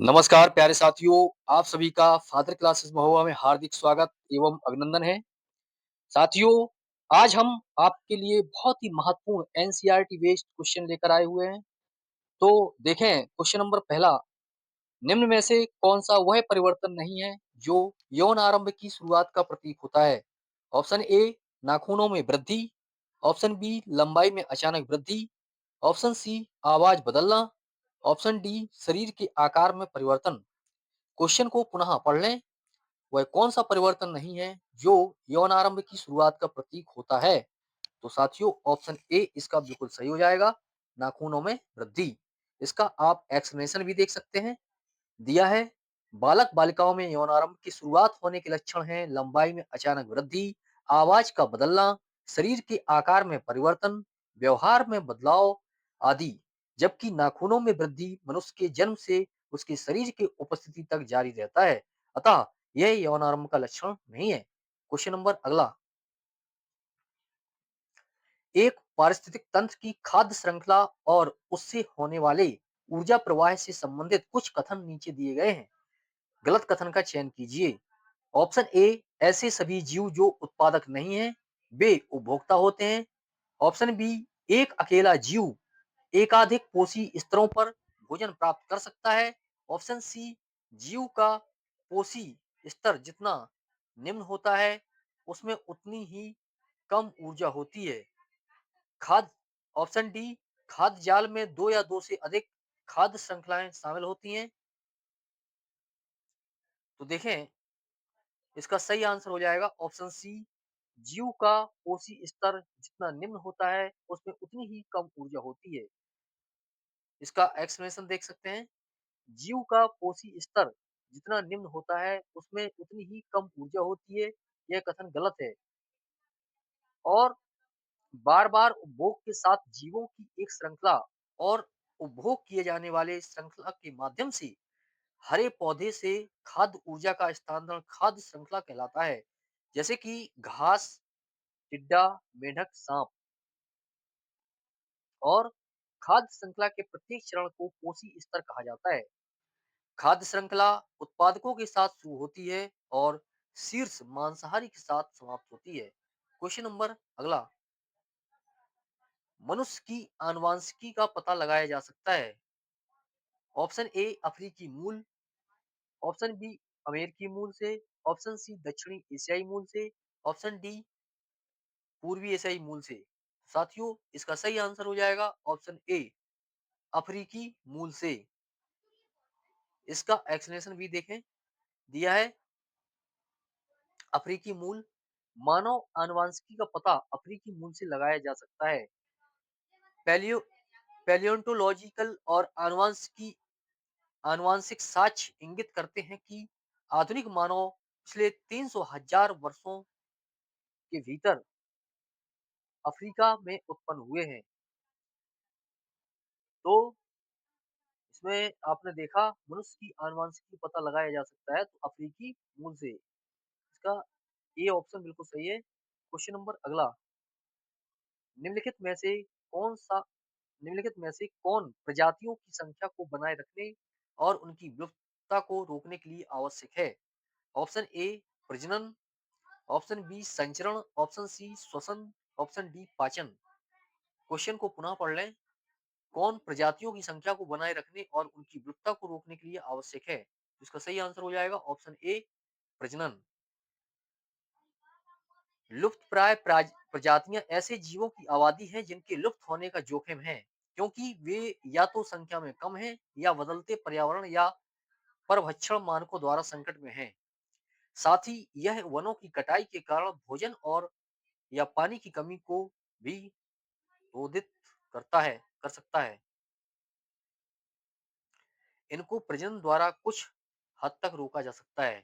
नमस्कार प्यारे साथियों, आप सभी का फादर क्लासेस महुआ में हार्दिक स्वागत एवं अभिनंदन है। साथियों, आज हम आपके लिए बहुत ही महत्वपूर्ण एनसीईआरटी बेस्ड क्वेश्चन लेकर आए हुए हैं। तो देखें क्वेश्चन नंबर पहला, निम्न में से कौन-सा वह परिवर्तन नहीं है जो यौन आरंभ की शुरुआत का प्रतीक होता है? ऑप्शन ए नाखूनों में वृद्धि, ऑप्शन बी लंबाई में अचानक वृद्धि, ऑप्शन सी आवाज बदलना, ऑप्शन डी शरीर के आकार में परिवर्तन। क्वेश्चन को पुनः पढ़ लें। वह कौन सा परिवर्तन नहीं है जो यौनारंभ की शुरुआत का प्रतीक होता है? तो साथियों ऑप्शन ए इसका बिल्कुल सही हो जाएगा, नाखूनों में वृद्धि। इसका आप एक्सप्लेनेशन भी देख सकते हैं, दिया है। बालक बालिकाओं में यौनारंभ की शुरुआत होने के लक्षण हैं लंबाई में अचानक वृद्धि, आवाज का बदलना, शरीर के आकार में परिवर्तन, व्यवहार में बदलाव आदि। जबकि नाखूनों में वृद्धि मनुष्य के जन्म से उसके शरीर की उपस्थिति तक जारी रहता है। अतः यह यौनारंभ का लक्षण नहीं है। क्वेश्चन नंबर अगला, एक पारिस्थितिक तंत्र की खाद्य श्रृंखला और उससे होने वाले ऊर्जा प्रवाह से संबंधित कुछ कथन नीचे दिए गए हैं। गलत कथन का चयन कीजिए। ऑप्शन ए, ऐसे सभी जीव जो उत्पादक नहीं हैं, वे उपभोक्ता होते हैं। ऑप्शन बी, एक अकेला जीव एकाधिक पोषी स्तरों पर भोजन प्राप्त कर सकता है। ऑप्शन सी, जीव का पोषी स्तर जितना निम्न होता है, उसमें उतनी ही कम ऊर्जा होती है। खाद्य ऑप्शन डी, खाद्य जाल में दो या दो से अधिक खाद्य श्रृंखलाएं शामिल होती हैं। तो देखें, इसका सही आंसर हो जाएगा ऑप्शन सी, जीव का पोषी स्तर जितना निम्न होता है उसमें उतनी ही कम ऊर्जा होती है। इसका एक्सप्लेनेशन देख सकते हैं। जीव का पोषी स्तर जितना निम्न होता है उसमें उतनी ही कम ऊर्जा होती है, यह कथन गलत है। और बार बार उपभोग के साथ जीवों की एक श्रृंखला और उपभोग किए जाने वाले श्रृंखला के माध्यम से हरे पौधे से खाद्य ऊर्जा का स्थानांतरण खाद्य श्रृंखला कहलाता है, जैसे कि घास, टिड्डा, मेंढक, सांप। और खाद्य श्रृंखला के प्रत्येक चरण को पोषी स्तर कहा जाता है। खाद्य श्रृंखला उत्पादकों के साथ शुरू होती है और शीर्ष मांसाहारी के साथ समाप्त होती है। क्वेश्चन नंबर अगला, मनुष्य की आनुवांशिकी का पता लगाया जा सकता है। ऑप्शन ए अफ्रीकी मूल, ऑप्शन बी अमेरिकी मूल से, ऑप्शन सी दक्षिणी एशियाई मूल से, ऑप्शन डी पूर्वी एशियाई मूल से। साथियों इसका सही आंसर हो जाएगा ऑप्शन ए, अफ्रीकी मूल से। इसका एक्सप्लेनेशन भी देखें, दिया है। अफ्रीकी मूल, मानव आनुवंशिकी का पता अफ्रीकी मूल से लगाया जा सकता है। पैलियो पैलियोंटोलॉजिकल और आनुवंशिक साक्ष्य इंगित करते हैं कि आधुनिक मानव पिछले 300,000 वर्षों के भीतर अफ्रीका में उत्पन्न हुए हैं। तो इसमें आपने देखा मनुष्य की आनुवंशिकी पता लगाया जा सकता है तो अफ्रीकी मूल से। इसका ए ऑप्शन बिल्कुल सही है। क्वेश्चन नंबर अगला, निम्नलिखित में से कौन सा निम्नलिखित में से कौन प्रजातियों की संख्या को बनाए रखने और उनकी विलुप्तता को रोकने के लिए आवश्यक है? ऑप्शन ए प्रजनन, ऑप्शन बी संचरण, ऑप्शन सी श्वसन, ऑप्शन डी पाचन। क्वेश्चन को पुनः पढ़ लें। कौन प्रजातियों की संख्या को बनाए रखने और उनकी विलुप्तता को रोकने के लिए आवश्यक है? इसका सही आंसर हो जाएगा ऑप्शन ए प्रजनन। लुप्त प्राय प्रजातियां ऐसे जीवों की आबादी है जिनके लुप्त होने का जोखिम है, क्योंकि वे या तो संख्या में कम हैं या बदलते पर्यावरण या परभक्षण मानकों द्वारा संकट में हैं। साथ ही यह वनों की कटाई के कारण भोजन और या पानी की कमी को भी रोधित कर सकता है। इनको प्रजनन द्वारा कुछ हद तक रोका जा सकता है।